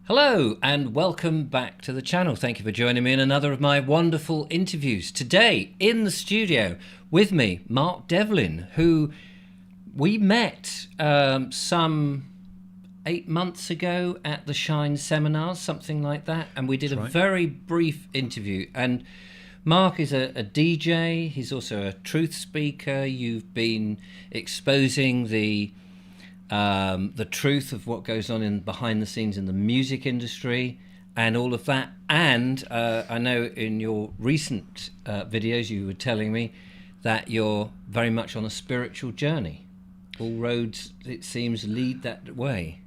Hello and welcome back to the channel. Thank you for joining me in another of my wonderful interviews. Today in the studio with me, Mark Devlin, who we met some 8 months ago at the Shine seminars, something like that, and we did a very brief interview. And Mark is a DJ, he's also a truth speaker. You've been exposing the truth of what goes on in behind the scenes in the music industry and all of that. And I know in your recent videos you were telling me that you're very much on a spiritual journey. All roads, it seems, lead that way.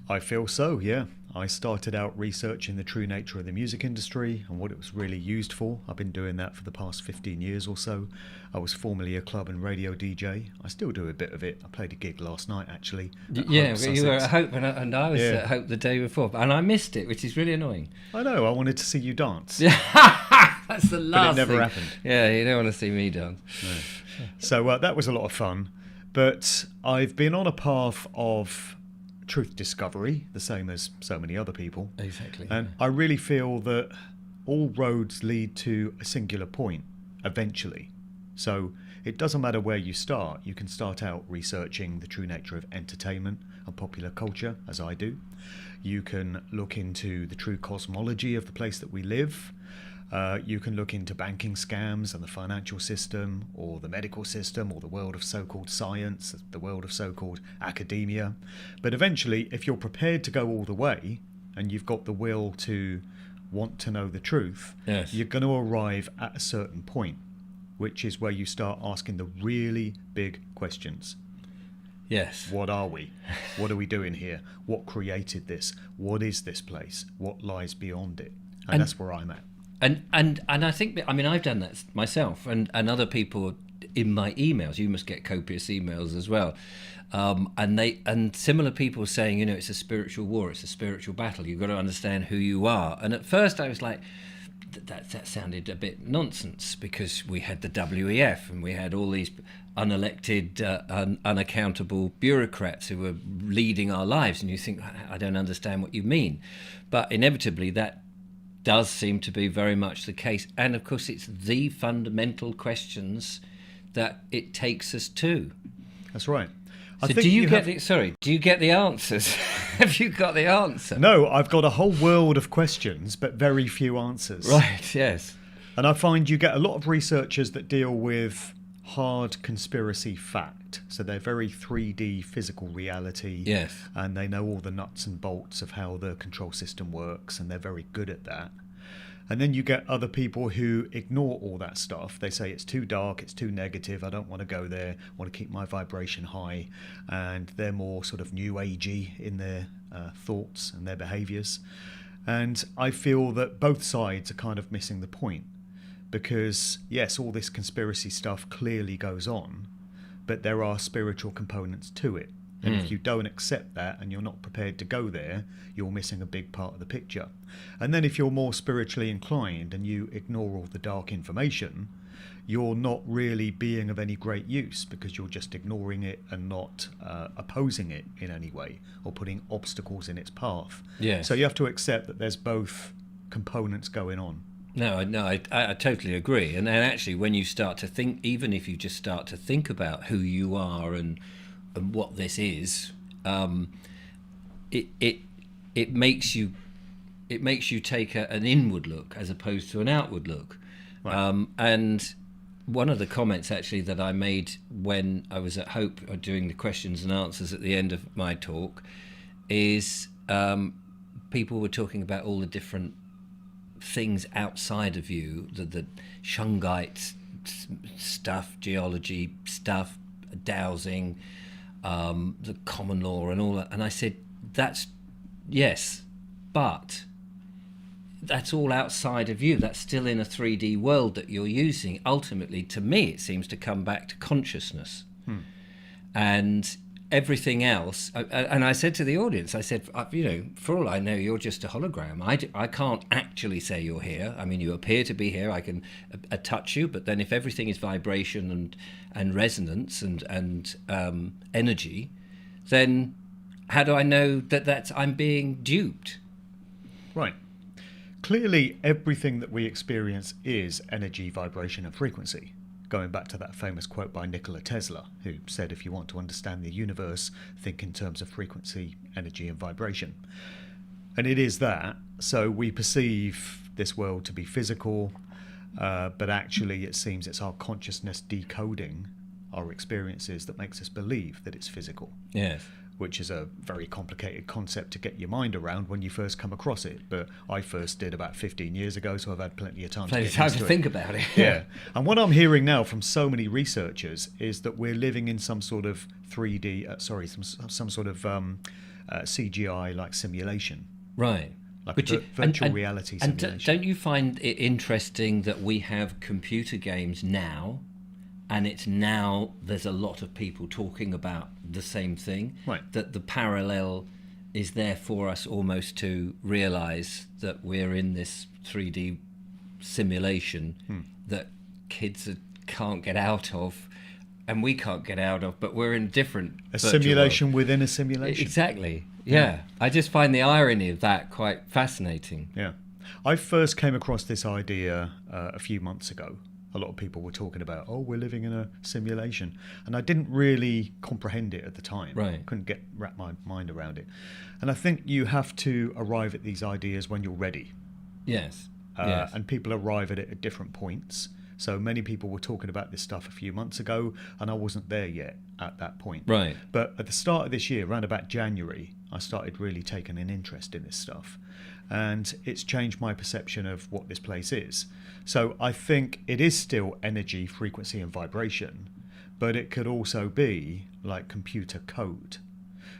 I feel so, yeah. I started out researching the true nature of the music industry and what it was really used for. I've been doing that for the past 15 years or so. I was formerly a club and radio DJ. I still do a bit of it. I played a gig last night, actually. Yeah, you were at Hope and I was at Hope the day before. And I missed it, which is really annoying. I know, I wanted to see you dance. That's the last But it never thing. happened. Yeah, you don't want to see me dance. No. So that was a lot of fun. But I've been on a path of truth discovery, the same as so many other people. Exactly. And I really feel that all roads lead to a singular point eventually. So it doesn't matter where you start. You can start out researching the true nature of entertainment and popular culture, as I do. You can look into the true cosmology of the place that we live. You can look into banking scams and the financial system, or the medical system, or the world of so-called science, the world of so-called academia. But eventually, if you're prepared to go all the way, and you've got the will to want to know the truth, Yes. you're going to arrive at a certain point, which is where you start asking the really big questions. Yes. What are we? What are we doing here? What created this? What is this place? What lies beyond it? And that's where I'm at. And I think that, I mean, I've done that myself and other people in my emails. You must get copious emails as well. And similar people saying, you know, it's a spiritual war, it's a spiritual battle. You've got to understand who you are. And at first I was like, that sounded a bit nonsense, because we had the WEF and we had all these unelected, unaccountable bureaucrats who were leading our lives. And you think, I don't understand what you mean. But inevitably that does seem to be very much the case. And of course it's the fundamental questions that it takes us to. That's right. So do you get the answers? Have you got the answer? No, I've got a whole world of questions, but very few answers. Right, yes. And I find you get a lot of researchers that deal with hard conspiracy fact. So they're very 3D physical reality. Yes. And they know all the nuts and bolts of how the control system works, and they're very good at that. And then you get other people who ignore all that stuff. They say it's too dark, it's too negative, I don't want to go there, I want to keep my vibration high. And they're more sort of new agey in their thoughts and their behaviours. And I feel that both sides are kind of missing the point. Because, yes, all this conspiracy stuff clearly goes on, but there are spiritual components to it. And if you don't accept that and you're not prepared to go there, you're missing a big part of the picture. And then if you're more spiritually inclined and you ignore all the dark information, you're not really being of any great use, because you're just ignoring it and not opposing it in any way or putting obstacles in its path. Yes. So you have to accept that there's both components going on. No, I totally agree. And then actually when you start to think, even if you just start to think about who you are and what this is, it makes you take an inward look as opposed to an outward look. Right. And one of the comments actually that I made when I was at Hope doing the questions and answers at the end of my talk is people were talking about all the different things outside of you, the Shungite stuff, geology stuff, dowsing, the common law and all that. And I said, that's, yes, but that's all outside of you. That's still in a 3D world that you're using. Ultimately, to me, it seems to come back to consciousness. And everything else, and I said to the audience, I said, you know, for all I know, you're just a hologram. I can't actually say you're here. I mean, you appear to be here. I can touch you, but then if everything is vibration and resonance and energy, then how do I know that I'm being duped? Right. Clearly, everything that we experience is energy, vibration, and frequency. Going back to that famous quote by Nikola Tesla, who said, if you want to understand the universe, think in terms of frequency, energy, and vibration. And it is that. So we perceive this world to be physical, but actually it seems it's our consciousness decoding our experiences that makes us believe that it's physical. Yes. Which is a very complicated concept to get your mind around when you first come across it. But I first did about 15 years ago, so I've had plenty of time to think about it. Yeah. And what I'm hearing now from so many researchers is that we're living in some sort of 3D, some sort of CGI like simulation. Right. Like virtual reality simulation. And don't you find it interesting that we have computer games now, and it's now there's a lot of people talking about the same thing, right? That the parallel is there for us almost to realise that we're in this 3D simulation that kids can't get out of, and we can't get out of, but we're in different simulation world. Within a simulation. Exactly. Yeah. I just find the irony of that quite fascinating. Yeah. I first came across this idea a few months ago. A lot of people were talking about, we're living in a simulation. And I didn't really comprehend it at the time. Right. Couldn't wrap my mind around it. And I think you have to arrive at these ideas when you're ready. Yes. Yes. And people arrive at it at different points. So many people were talking about this stuff a few months ago, and I wasn't there yet at that point. Right. But at the start of this year, around about January, I started really taking an interest in this stuff. And it's changed my perception of what this place is. So I think it is still energy, frequency, and vibration, but it could also be like computer code.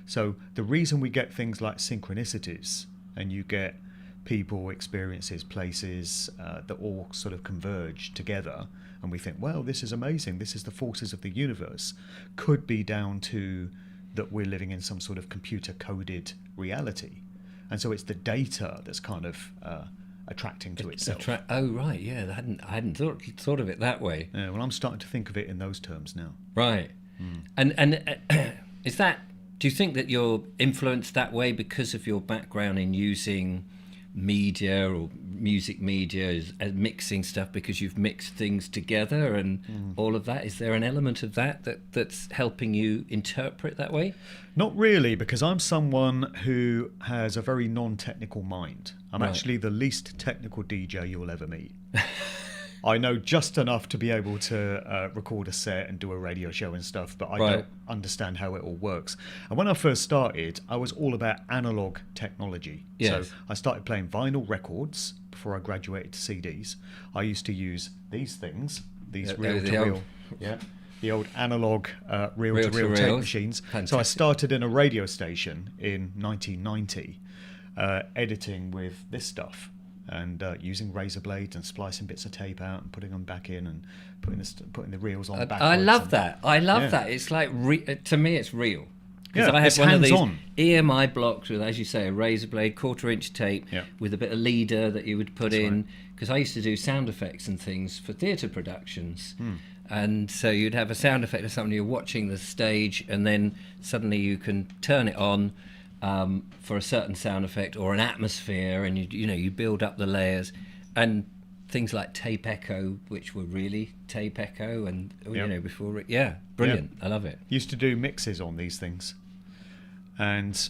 So the reason we get things like synchronicities, and you get people, experiences, places that all sort of converge together, and we think, well, this is amazing, this is the forces of the universe, could be down to that we're living in some sort of computer coded reality. And so it's the data that's kind of attracting to itself. Oh, right, yeah, I hadn't thought of it that way. Yeah, well, I'm starting to think of it in those terms now. Right. And is that, do you think that you're influenced that way because of your background in using media or music media as mixing stuff, because you've mixed things together and all of that? Is there an element of that's helping you interpret that way? Not really, because I'm someone who has a very non-technical mind. I'm actually the least technical DJ you'll ever meet. I know just enough to be able to record a set and do a radio show and stuff, but I don't understand how it all works. And when I first started, I was all about analog technology. Yes. So I started playing vinyl records before I graduated to CDs. I used to use these things, these reel-to-reel. Yeah. The old analog reel-to-reel tape machines. Fantastic. So I started in a radio station in 1990, editing with this stuff. And using razor blades and splicing bits of tape out and putting them back in and putting the reels on backwards. I love that. That. It's like, to me, it's real. Because I had one of these EMI blocks with, as you say, a razor blade, 1/4-inch tape with a bit of leader that you would put in. Because I used to do sound effects and things for theatre productions. And so you'd have a sound effect of something, you're watching the stage, and then suddenly you can turn it on for a certain sound effect or an atmosphere, and you build up the layers, and things like tape echo, which were really tape echo, and before brilliant. I love it. Used to do mixes on these things, and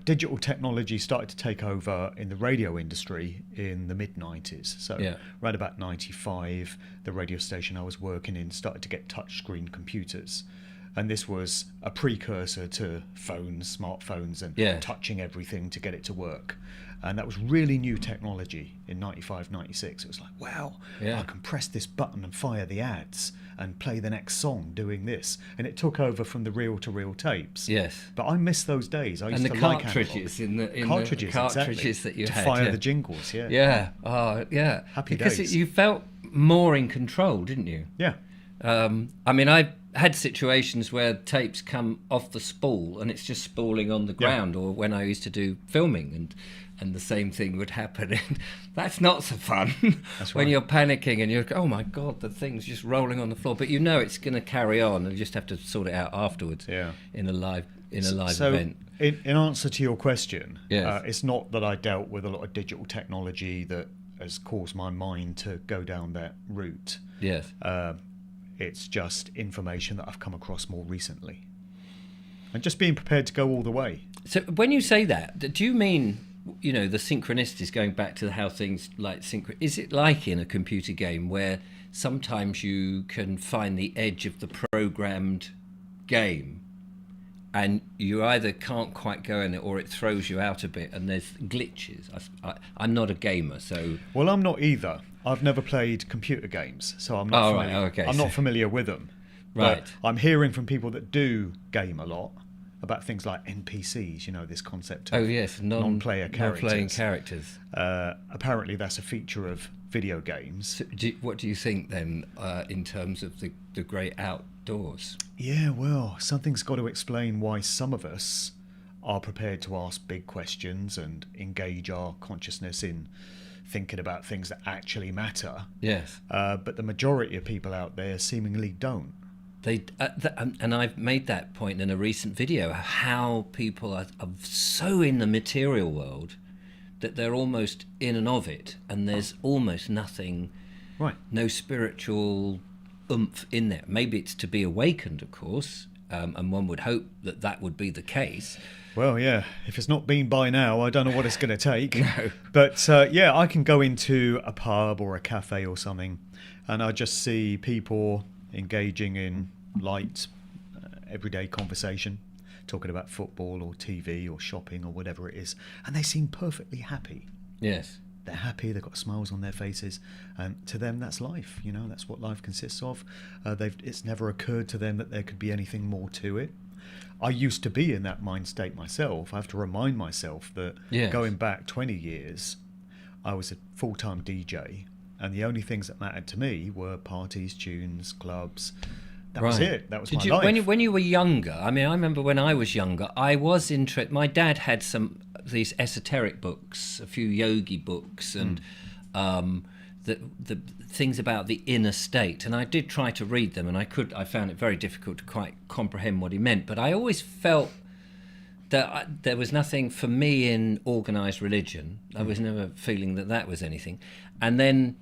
digital technology started to take over in the radio industry in the mid-90s. So right about 95, the radio station I was working in started to get touchscreen computers. And this was a precursor to phones, smartphones, and touching everything to get it to work. And that was really new technology in 95, 96. It was like, wow, I can press this button and fire the ads and play the next song doing this. And it took over from the reel-to-reel tapes. Yes. But I miss those days. I used to like cartridges in the cartridges exactly, that you to had. Fire the jingles, Yeah. Oh, yeah. Happy days. Because you felt more in control, didn't you? Yeah. I mean, I had situations where tapes come off the spool and it's just spooling on the ground, or when I used to do filming and the same thing would happen. And that's not so fun. That's when you're panicking and you're, oh my God, the thing's just rolling on the floor. But it's going to carry on, and you just have to sort it out afterwards in a live event. in answer to your question, Yes. it's not that I dealt with a lot of digital technology that has caused my mind to go down that route. Yes. It's just information that I've come across more recently. And just being prepared to go all the way. So when you say that, do you mean, the synchronicities, going back to how things like is it like in a computer game where sometimes you can find the edge of the programmed game and you either can't quite go in it or it throws you out a bit and there's glitches? I'm not a gamer, so... Well, I'm not either. I've never played computer games, so I'm not familiar. Right, okay. I'm not familiar with them. Right. But I'm hearing from people that do game a lot about things like NPCs, this concept of non-player characters. Non-playing characters. Apparently that's a feature of video games. So what do you think then in terms of the great outdoors? Yeah, well, something's got to explain why some of us are prepared to ask big questions and engage our consciousness in thinking about things that actually matter. Yes. But the majority of people out there seemingly don't. And I've made that point in a recent video, how people are so in the material world that they're almost in and of it, and there's almost nothing, right? No spiritual oomph in there. Maybe it's to be awakened, of course, and one would hope that would be the case. Well, yeah, if it's not been by now, I don't know what it's going to take. No. But yeah, I can go into a pub or a cafe or something, and I just see people engaging in light, everyday conversation, talking about football or TV or shopping or whatever it is, and they seem perfectly happy. Yes. They're happy, they've got smiles on their faces, and to them that's life, that's what life consists of. It's never occurred to them that there could be anything more to it. I used to be in that mind state myself. I have to remind myself that going back 20 years, I was a full-time DJ, and the only things that mattered to me were parties, tunes, clubs. That was it. That was my life. When you were younger, I remember when I was younger, I was interested. My dad had some of these esoteric books, a few yogi books, and the things about the inner state. And I did try to read them, and I found it very difficult to quite comprehend what he meant. But I always felt that there was nothing for me in organised religion. I was never feeling that was anything. And then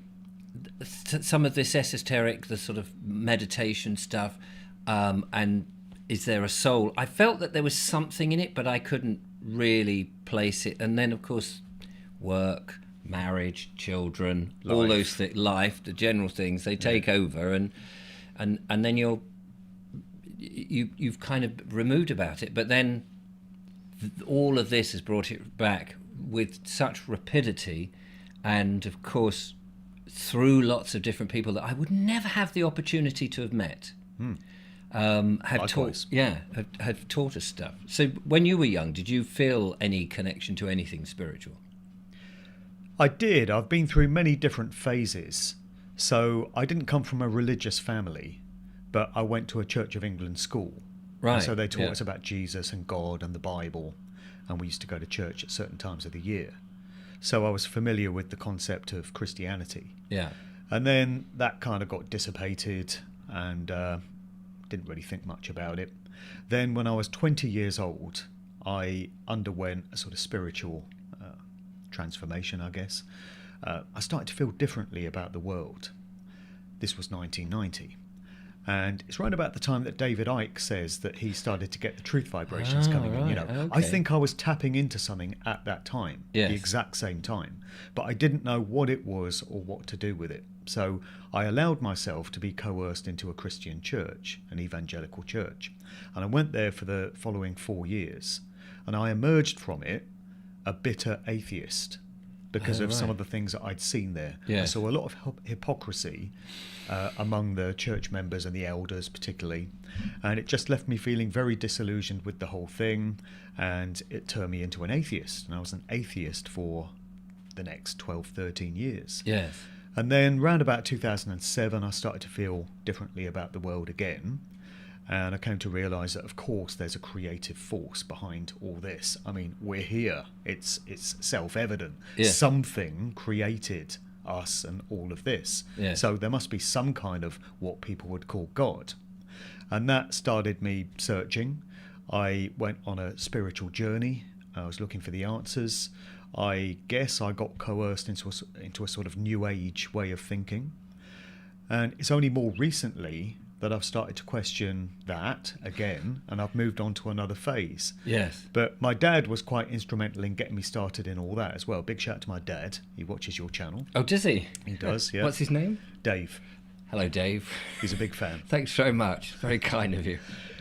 some of this esoteric, the sort of meditation stuff, and is there a soul? I felt that there was something in it, but I couldn't really place it. And then, of course, work, marriage, children, all those things, life, the general things, they take over, and then you've kind of removed about it. But then all of this has brought it back with such rapidity, and of course through lots of different people that I would never have the opportunity to have met. Have taught us stuff. So when you were young, did you feel any connection to anything spiritual? I did. I've been through many different phases. So I didn't come from a religious family, but I went to a Church of England school. Right. And so they taught us about Jesus and God and the Bible, and we used to go to church at certain times of the year. So I was familiar with the concept of Christianity. Yeah. And then that kind of got dissipated, and didn't really think much about it. Then when I was 20 years old, I underwent a sort of spiritual transformation, I guess. I started to feel differently about the world. This was 1990. And it's right about the time that David Icke says that he started to get the truth vibrations coming in. Okay. I think I was tapping into something at that time, the exact same time, but I didn't know what it was or what to do with it. So I allowed myself to be coerced into a Christian church, an evangelical church, and I went there for the following 4 years, and I emerged from it a bitter atheist because of some of the things that I'd seen there. I saw a lot of hypocrisy among the church members and the elders particularly, and it just left me feeling very disillusioned with the whole thing, and it turned me into an atheist, and I was an atheist for the next 12, 13 years. Yes. And then round about 2007 I started to feel differently about the world again, and I came to realise that of course there's a creative force behind all this. I mean, we're here, it's self-evident. Something created us and all of this. So there must be some kind of what people would call God. And that started me searching. I went on a spiritual journey. I was looking for the answers. I guess I got coerced into a sort of new age way of thinking. And it's only more recently that I've started to question that again, and I've moved on to another phase. Yes. But my dad was quite instrumental in getting me started in all that as well. Big shout out to my dad. He watches your channel. Oh, does he? He does, yeah. What's his name? Dave. Hello, Dave. He's a big fan. Thanks very much. Very kind of you.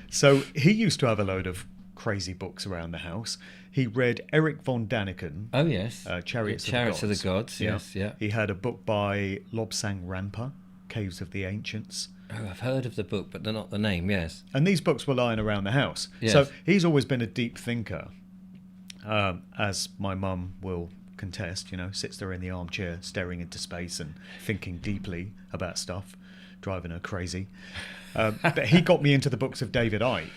So he used to have a load of crazy books around the house. He read Eric von Daniken. Oh, yes. Chariots of the Gods. Yes, yeah. He had a book by Lobsang Rampa, Caves of the Ancients. Oh, I've heard of the book, but not the name, yes. And these books were lying around the house. Yes. So he's always been a deep thinker, as my mum will contest, sits there in the armchair staring into space and thinking deeply about stuff, driving her crazy. But he got me into the books of David Icke.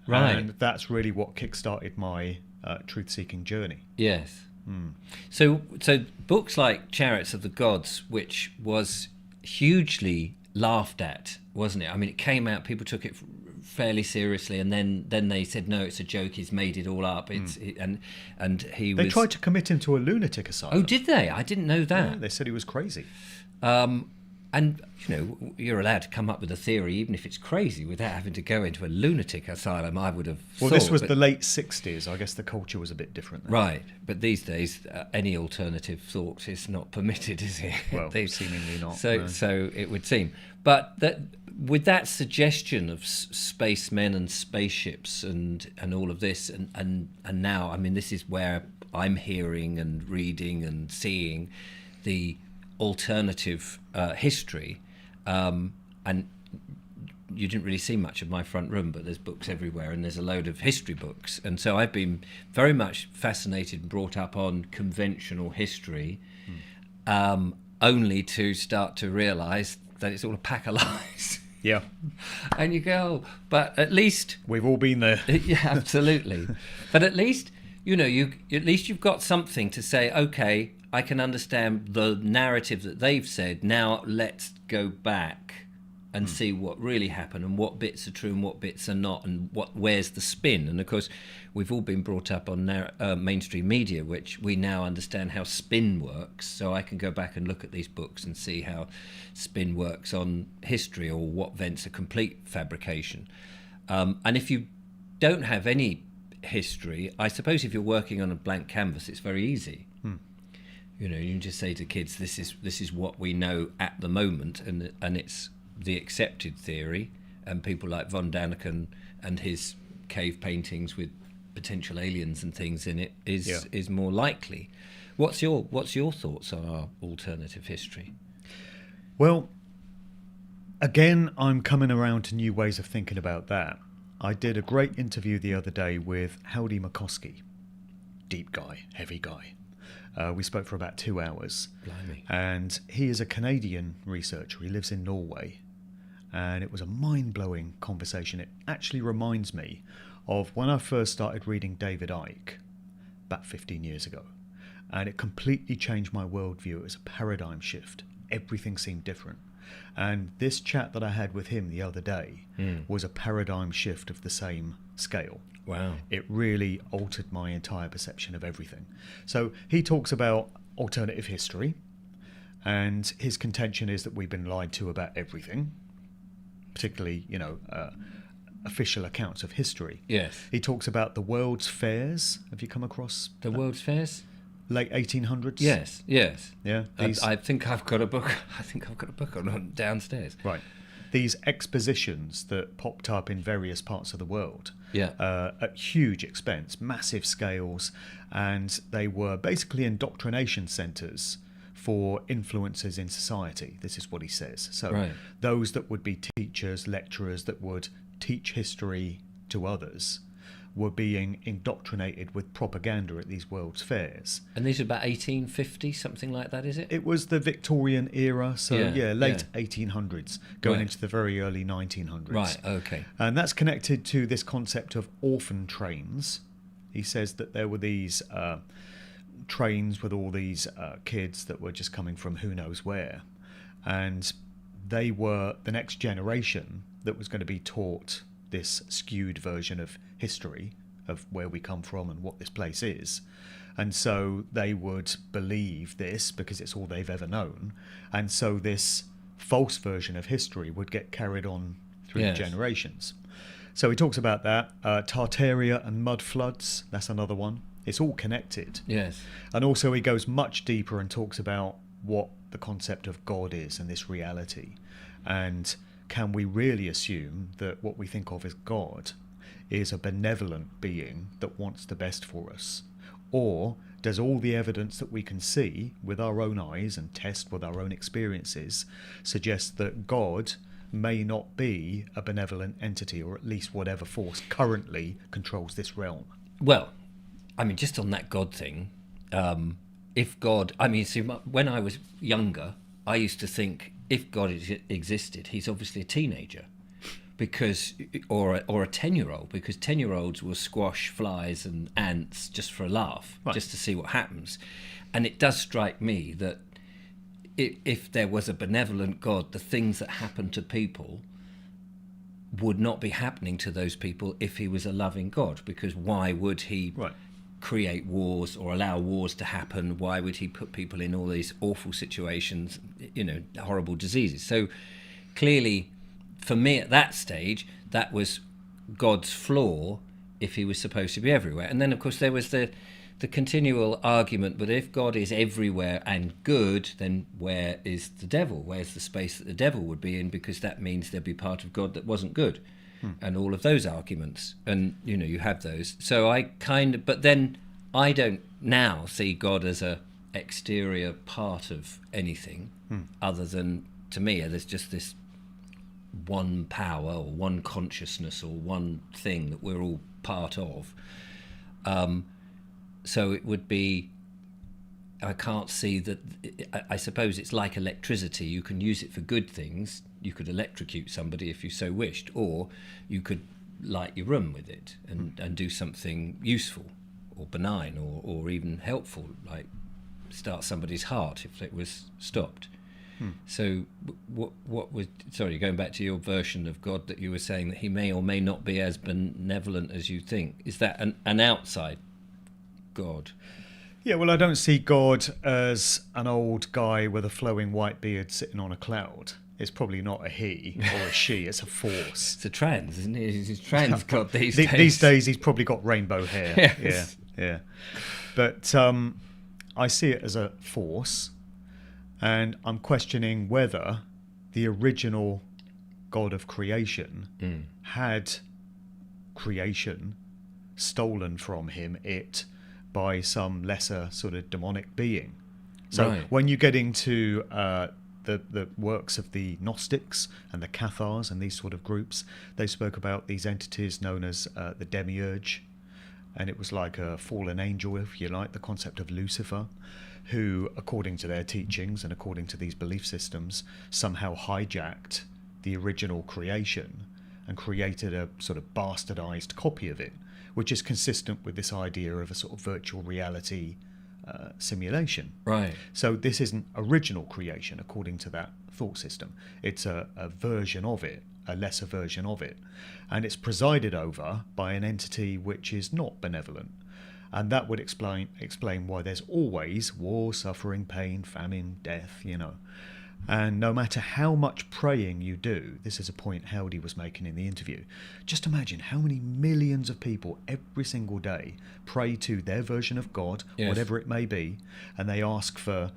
Right. And that's really what kick-started my truth-seeking journey. Yes. So books like Chariots of the Gods, which was hugely laughed at, wasn't it? I mean, it came out, people took it fairly seriously, and then they said, no, it's a joke, he's made it all up. They tried to commit him to a lunatic asylum. Oh, did they? I didn't know that. Yeah, they said he was crazy. And, you're allowed to come up with a theory, even if it's crazy, without having to go into a lunatic asylum, I would have thought. This was the late 60s. I guess the culture was a bit different then. Right. But these days, any alternative thought is not permitted, is it? Well, seemingly not. So it would seem. But with that suggestion of spacemen and spaceships and all of this, and now, I mean, this is where I'm hearing and reading and seeing the alternative history, and you didn't really see much of my front room, but there's books everywhere, and there's a load of history books, and so I've been very much fascinated and brought up on conventional history, only to start to realise that it's all a pack of lies. Yeah. And you go, oh, but at least we've all been there. Yeah, absolutely. But at least you've got something to say, okay, I can understand the narrative that they've said. Now let's go back and see what really happened and what bits are true and what bits are not, and where's the spin. And of course, we've all been brought up on mainstream media, which we now understand how spin works. So I can go back and look at these books and see how spin works on history, or what events are complete fabrication. And if you don't have any history, I suppose if you're working on a blank canvas, it's very easy. You can just say to kids, this is what we know at the moment, and it's the accepted theory, and people like von Daniken and his cave paintings with potential aliens and things in it is more likely. What's your thoughts on our alternative history? Well, again, I'm coming around to new ways of thinking about that. I did a great interview the other day with Howdy McCoskey. Deep guy, heavy guy. We spoke for about 2 hours. Blimey. And he is a Canadian researcher. He lives in Norway. And it was a mind-blowing conversation. It actually reminds me of when I first started reading David Icke about 15 years ago. And it completely changed my worldview. It was a paradigm shift. Everything seemed different. And this chat that I had with him the other day was a paradigm shift of the same scale. Wow. It really altered my entire perception of everything. So he talks about alternative history, and his contention is that we've been lied to about everything, particularly, official accounts of history. Yes. He talks about the World's Fairs. Have you come across the World's Fairs? Late 1800s? Yes. Yeah. I think I've got a book. On it downstairs. Right. These expositions that popped up in various parts of the world at huge expense, massive scales, and they were basically indoctrination centres for influences in society. This is what he says. So those that would be teachers, lecturers that would teach history to others were being indoctrinated with propaganda at these World's Fairs. And these are about 1850, something like that, is it? It was the Victorian era, so late 1800s, going into the very early 1900s. Right, okay. And that's connected to this concept of orphan trains. He says that there were these trains with all these kids that were just coming from who knows where. And they were the next generation that was going to be taught this skewed version of history of where we come from and what this place is. And so they would believe this because it's all they've ever known. And so this false version of history would get carried on through the generations. So he talks about that. Tartaria and mud floods, that's another one. It's all connected. Yes. And also he goes much deeper and talks about what the concept of God is and this reality. And can we really assume that what we think of as God is a benevolent being that wants the best for us? Or does all the evidence that we can see with our own eyes and test with our own experiences suggest that God may not be a benevolent entity, or at least whatever force currently controls this realm? Well, I mean, just on that God thing, if God... I mean, see, when I was younger, I used to think if God existed, he's obviously a teenager. Because or a 10-year-old, because 10-year-olds will squash flies and ants just for a laugh, just to see what happens. And it does strike me that if there was a benevolent God, the things that happen to people would not be happening to those people if he was a loving God, because why would he create wars or allow wars to happen? Why would he put people in all these awful situations, horrible diseases? So clearly, for me at that stage, that was God's flaw if he was supposed to be everywhere. And then, of course, there was the continual argument, but if God is everywhere and good, then where is the devil? Where's the space that the devil would be in? Because that means there'd be part of God that wasn't good. And all of those arguments. And, you have those. So but then I don't now see God as a exterior part of anything other than, to me, there's just this one power or one consciousness or one thing that we're all part of. So it would be, I can't see that. I suppose it's like electricity. You can use it for good things. You could electrocute somebody if you so wished, or you could light your room with it and do something useful or benign or even helpful, like start somebody's heart if it was stopped. So what was, sorry, going back to your version of God that you were saying that he may or may not be as benevolent as you think, is that an outside God? Yeah, well, I don't see God as an old guy with a flowing white beard sitting on a cloud. It's probably not a he or a she, it's a force. It's a trans, isn't it? He's a trans God these days. These days he's probably got rainbow hair. Yes. Yeah. But I see it as a force. And I'm questioning whether the original God of creation had creation stolen from him, by some lesser sort of demonic being. So when you get into the works of the Gnostics and the Cathars and these sort of groups, they spoke about these entities known as the demiurge. And it was like a fallen angel, if you like, the concept of Lucifer, who, according to their teachings and according to these belief systems, somehow hijacked the original creation and created a sort of bastardized copy of it, which is consistent with this idea of a sort of virtual reality simulation. Right. So this isn't original creation, according to that thought system. It's a version of it, a lesser version of it. And it's presided over by an entity which is not benevolent. And that would explain why there's always war, suffering, pain, famine, death, And no matter how much praying you do, this is a point Howdy was making in the interview, just imagine how many millions of people every single day pray to their version of God, whatever it may be, and they ask for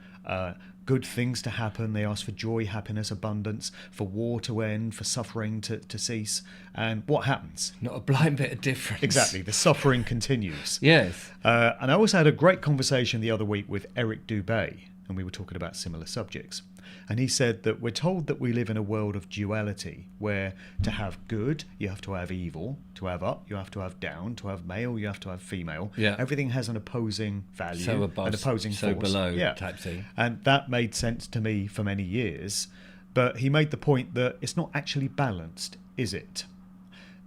good things to happen, they ask for joy, happiness, abundance, for war to end, for suffering to cease. And what happens? Not a blind bit of difference. Exactly, the suffering continues. Yes. And I also had a great conversation the other week with Eric Dubay, and we were talking about similar subjects. And he said that we're told that we live in a world of duality, where to have good, you have to have evil, to have up, you have to have down, to have male, you have to have female. Yeah. Everything has an opposing value, so above, an opposing so force. below type thing. And that made sense to me for many years. But he made the point that it's not actually balanced, is it?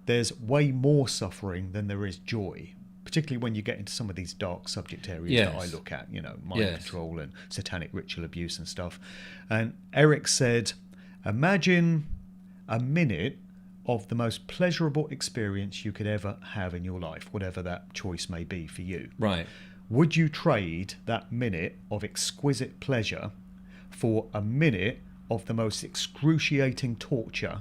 There's way more suffering than there is joy, particularly when you get into some of these dark subject areas that I look at, mind control and satanic ritual abuse and stuff. And Eric said, imagine a minute of the most pleasurable experience you could ever have in your life, whatever that choice may be for you. Right. Would you trade that minute of exquisite pleasure for a minute of the most excruciating torture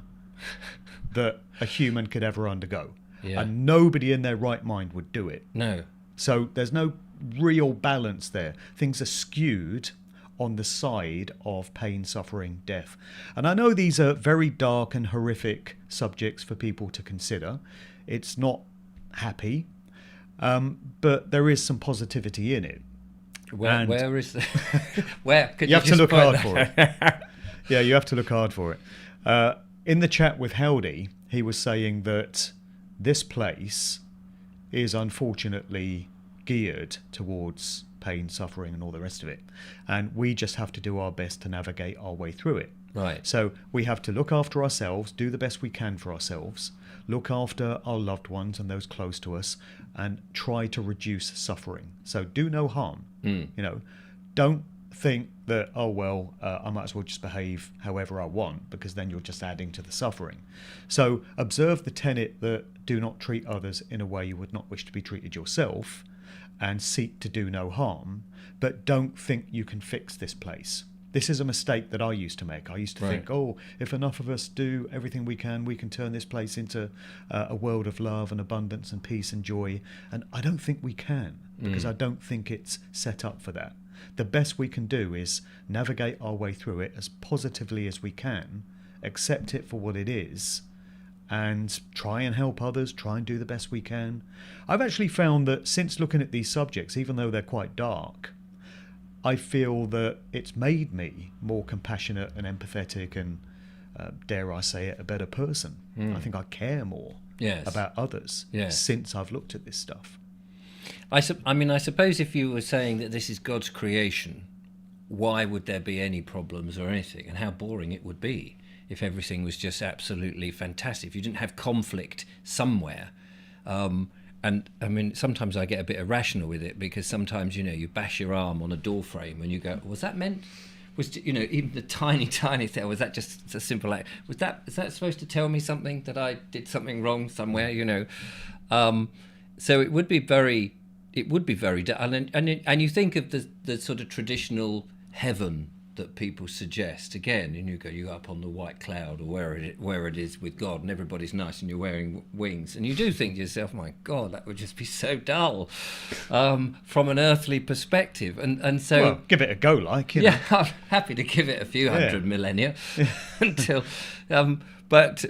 that a human could ever undergo? Yeah. And nobody in their right mind would do it. No. So there's no real balance there. Things are skewed on the side of pain, suffering, death. And I know these are very dark and horrific subjects for people to consider. It's not happy, but there is some positivity in it. Where is the... Where? Could you have to look hard that? for it. Yeah, you have to look hard for it. In the chat with Heldy, he was saying that this place is unfortunately geared towards pain, suffering, and all the rest of it. And we just have to do our best to navigate our way through it. Right. So we have to look after ourselves, do the best we can for ourselves, look after our loved ones and those close to us, and try to reduce suffering. So do no harm. You know, don't think that, oh, well, I might as well just behave however I want, because then you're just adding to the suffering. So observe the tenet that do not treat others in a way you would not wish to be treated yourself, and seek to do no harm, but don't think you can fix this place. This is a mistake that I used to make. I used to think, oh, if enough of us do everything we can turn this place into a world of love and abundance and peace and joy. And I don't think we can, because I don't think it's set up for that. The best we can do is navigate our way through it as positively as we can, accept it for what it is, and try and help others, try and do the best we can. I've actually found that since looking at these subjects, even though they're quite dark, I feel that it's made me more compassionate and empathetic and, dare I say it, a better person. I think I care more about others since I've looked at this stuff. I mean, I suppose if you were saying that this is God's creation, why would there be any problems or anything? And how boring it would be if everything was just absolutely fantastic, if you didn't have conflict somewhere. And I mean, sometimes I get a bit irrational with it, because sometimes, you know, you bash your arm on a door frame and you go, was that meant? Was, you know, even the tiny thing, was that just a simple act? Is that supposed to tell me something, that I did something wrong somewhere, you know? So it would be very, and you think of the sort of traditional heaven that people suggest, again, and you go up on the white cloud, or where it is with God, and everybody's nice and you're wearing wings, and you do think to yourself, my God, that would just be so dull from an earthly perspective. And so, well, give it a go, like, you know. I'm happy to give it a few hundred millennia until but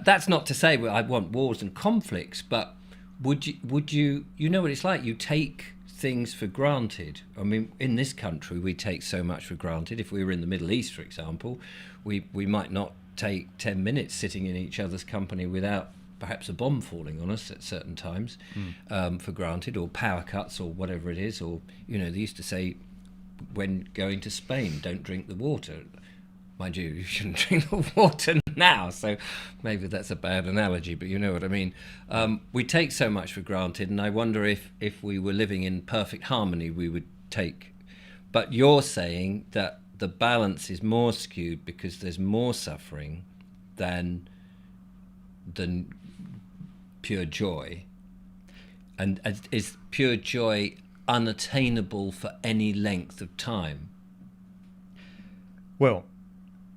that's not to say I want wars and conflicts, but would you know what it's like, you take things for granted. I mean, in this country we take so much for granted. If we were in the Middle East, for example, we might not take 10 minutes sitting in each other's company without perhaps a bomb falling on us at certain times for granted, or power cuts, or whatever it is. Or, you know, they used to say when going to Spain, don't drink the water. Mind you shouldn't drink the water now, so maybe that's a bad analogy, but you know what I mean. We take so much for granted, and I wonder if we were living in perfect harmony, we would take. But you're saying that the balance is more skewed because there's more suffering than pure joy. And is pure joy unattainable for any length of time? Well,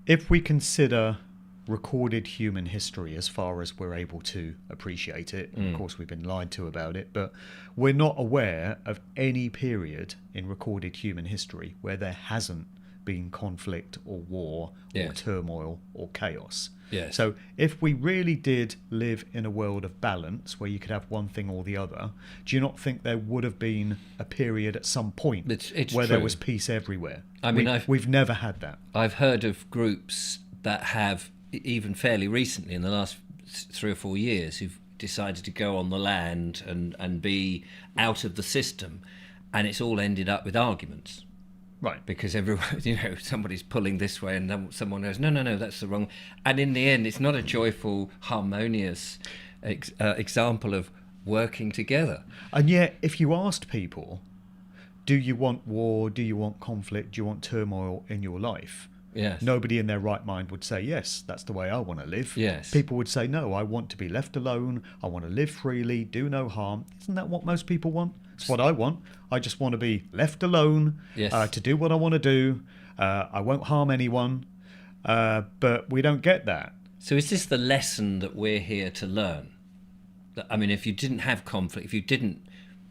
if we consider recorded human history as far as we're able to appreciate it, and of course we've been lied to about it, but we're not aware of any period in recorded human history where there hasn't been conflict or war or turmoil or chaos. Yes. So if we really did live in a world of balance where you could have one thing or the other, do you not think there would have been a period at some point it's where true. there was peace everywhere? I mean, we've never had that. I've heard of groups that have, even fairly recently, in the last 3 or 4 years, who've decided to go on the land and be out of the system, and it's all ended up with arguments. Right. Because everyone, you know, somebody's pulling this way and then someone goes, no, that's the wrong. And in the end, it's not a joyful, harmonious example of working together. And yet, if you asked people, do you want war, do you want conflict, do you want turmoil in your life? Yes. Nobody in their right mind would say, yes, that's the way I want to live. Yes. People would say, no, I want to be left alone. I want to live freely, do no harm. Isn't that what most people want? It's what I want. I just want to be left alone, Yes. to do what I want to do. I won't harm anyone. But we don't get that. So is this the lesson that we're here to learn? I mean, if you didn't have conflict, if you didn't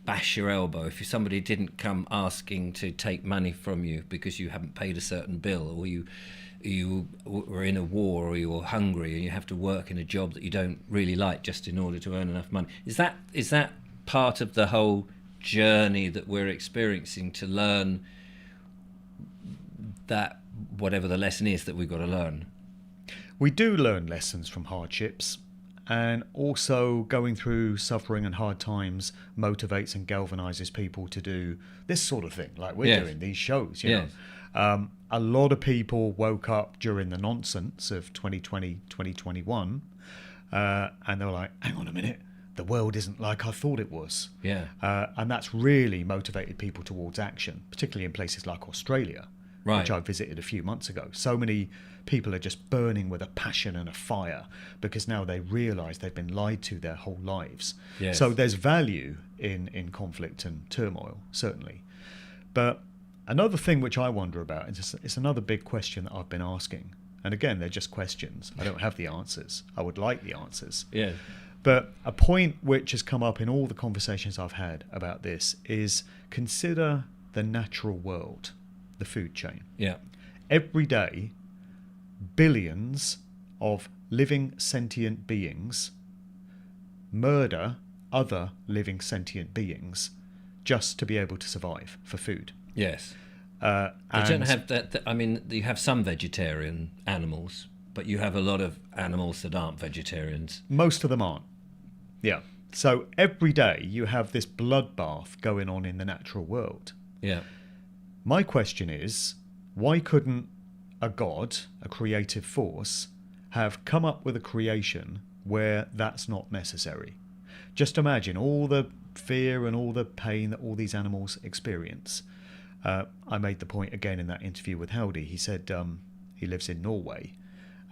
bash your elbow, if somebody didn't come asking to take money from you because you haven't paid a certain bill, or you were in a war, or you were hungry and you have to work in a job that you don't really like just in order to earn enough money, is that part of the whole journey that we're experiencing to learn that whatever the lesson is that we've got to learn? We do learn lessons from hardships, and also going through suffering and hard times motivates and galvanizes people to do this sort of thing, like we're doing these shows. You know, a lot of people woke up during the nonsense of 2020, 2021, and they were like, hang on a minute, the world isn't like I thought it was. And that's really motivated people towards action, particularly in places like Australia, which I visited a few months ago. So many people are just burning with a passion and a fire because now they realise they've been lied to their whole lives. So there's value in conflict and turmoil, certainly. But another thing which I wonder about, it's another big question that I've been asking. And again, they're just questions. I don't have the answers. I would like the answers. But a point which has come up in all the conversations I've had about this is consider the natural world, the food chain. Every day, billions of living sentient beings murder other living sentient beings just to be able to survive for food. You don't have that. I mean, you have some vegetarian animals, but you have a lot of animals that aren't vegetarians. Most of them aren't. So every day you have this bloodbath going on in the natural world. My question is, why couldn't a god, a creative force, have come up with a creation where that's not necessary? Just imagine all the fear and all the pain that all these animals experience. I made the point again in that interview with Howdy. He said he lives in Norway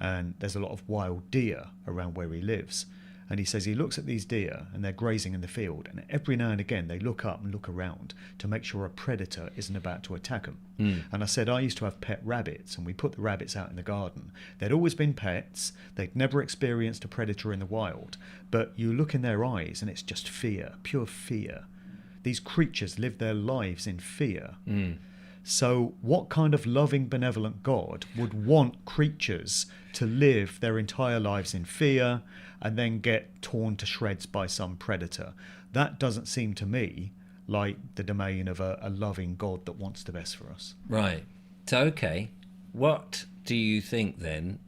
and there's a lot of wild deer around where he lives. And he says he looks at these deer and they're grazing in the field, and every now and again they look up and look around to make sure a predator isn't about to attack them. And I said I used to have pet rabbits, and we put the rabbits out in the garden. They'd always been pets. They'd never experienced a predator in the wild. But you look in their eyes and it's just fear, pure fear. These creatures live their lives in fear. So what kind of loving, benevolent God would want creatures to live their entire lives in fear and then get torn to shreds by some predator? That doesn't seem to me like the domain of a loving God that wants the best for us. Right. So, okay, what do you think then,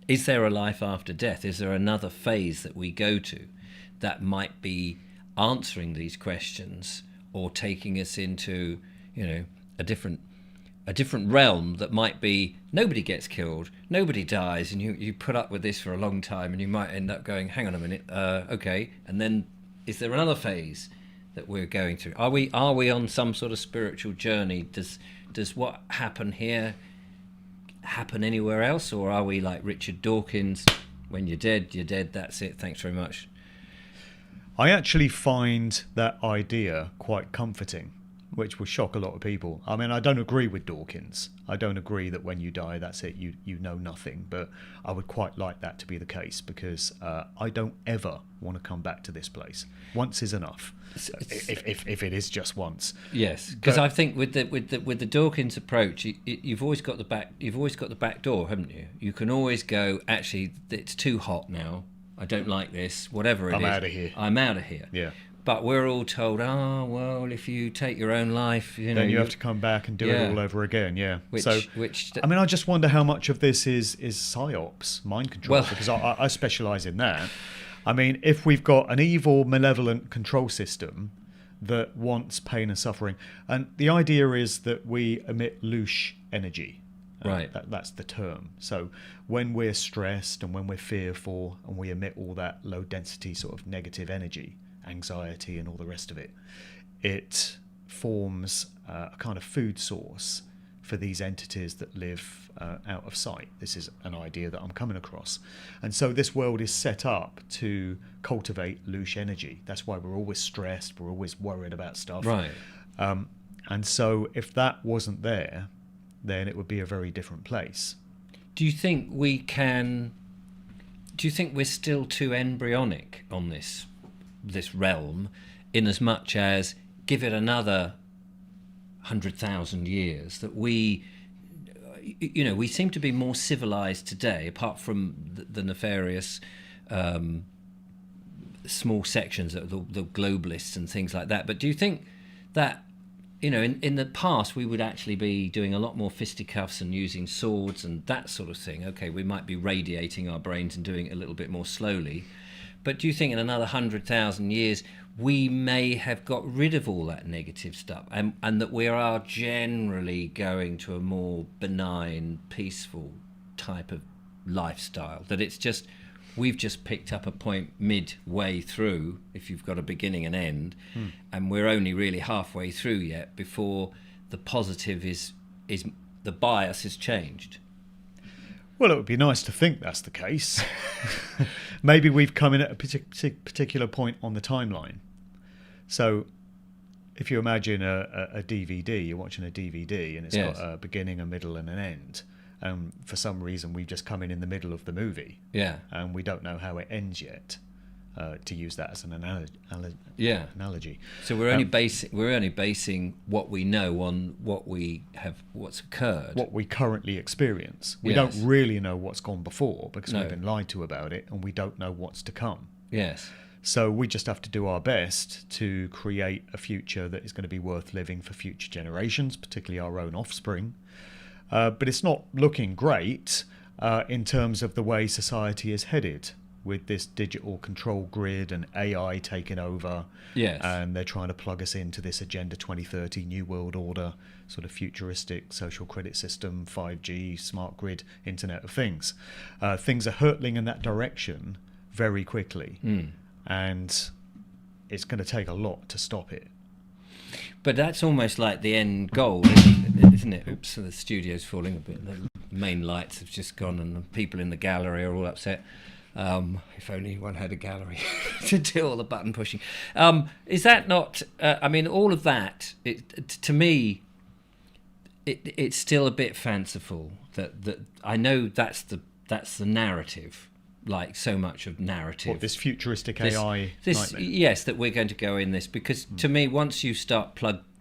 is there a life after death? Is there another phase that we go to that might be answering these questions or taking us into, a different realm that might be nobody gets killed, nobody dies, and you put up with this for a long time, and you might end up going, hang on a minute, okay, and then is there another phase that we're going through? Are we on some sort of spiritual journey? Does what happen here happen anywhere else, or are we like Richard Dawkins, when you're dead, that's it, thanks very much? I actually find that idea quite comforting, which will shock a lot of people. I mean, I don't agree with Dawkins. I don't agree that when you die, that's it, you know nothing. But I would quite like that to be the case, because I don't ever want to come back to this place. Once is enough, if it is just once. Yes, because I think with the Dawkins approach, you've always got the back door, haven't you? You can always go, actually, it's too hot now. I don't like this, whatever it is. I'm out of here. Yeah. But we're all told, well, if you take your own life, then you have to come back and do it all over again. Yeah. Which I mean, I just wonder how much of this is psyops, mind control, because I specialise in that. I mean, if we've got an evil, malevolent control system that wants pain and suffering, and the idea is that we emit louche energy. Right. That's the term. So when we're stressed and when we're fearful and we emit all that low density sort of negative energy, anxiety and all the rest of it, it forms a kind of food source for these entities that live out of sight. This is an idea that I'm coming across. And so this world is set up to cultivate loose energy. That's why we're always stressed, we're always worried about stuff. Right. And so if that wasn't there, then it would be a very different place. Do you think we're still too embryonic on this realm, in as much as give it another 100,000 years, that we seem to be more civilized today, apart from the nefarious small sections of the globalists and things like that. But do you think that, in the past we would actually be doing a lot more fisticuffs and using swords and that sort of thing? Okay, we might be radiating our brains and doing it a little bit more slowly. But do you think in another 100,000 years we may have got rid of all that negative stuff, and that we are generally going to a more benign, peaceful type of lifestyle? That it's just, we've just picked up a point midway through, if you've got a beginning and end, and we're only really halfway through yet before the positive is the bias has changed? Well, it would be nice to think that's the case. Maybe we've come in at a particular point on the timeline. So if you imagine a DVD, you're watching a DVD and it's got a beginning, a middle and an end. And for some reason, we've just come in the middle of the movie. Yeah. And we don't know how it ends yet, to use that as an analogy. So we're only basing what we know on what's occurred. What we currently experience. We don't really know what's gone before, because we've been lied to about it, and we don't know what's to come. Yes. So we just have to do our best to create a future that is going to be worth living for future generations, particularly our own offspring. But it's not looking great in terms of the way society is headed, with this digital control grid and AI taking over. Yes. And they're trying to plug us into this Agenda 2030 New World Order, sort of futuristic social credit system, 5G, smart grid, Internet of Things. Things are hurtling in that direction very quickly. And it's going to take a lot to stop it. But that's almost like the end goal, isn't it? Oops, the studio's falling a bit. The main lights have just gone and the people in the gallery are all upset. If only one had a gallery to do all the button pushing. Is that not... all of that, to me, it's still a bit fanciful. That I know that's the narrative. Like so much of narrative. What, this futuristic AI nightmare? Yes, that we're going to go in this, because to me, once you start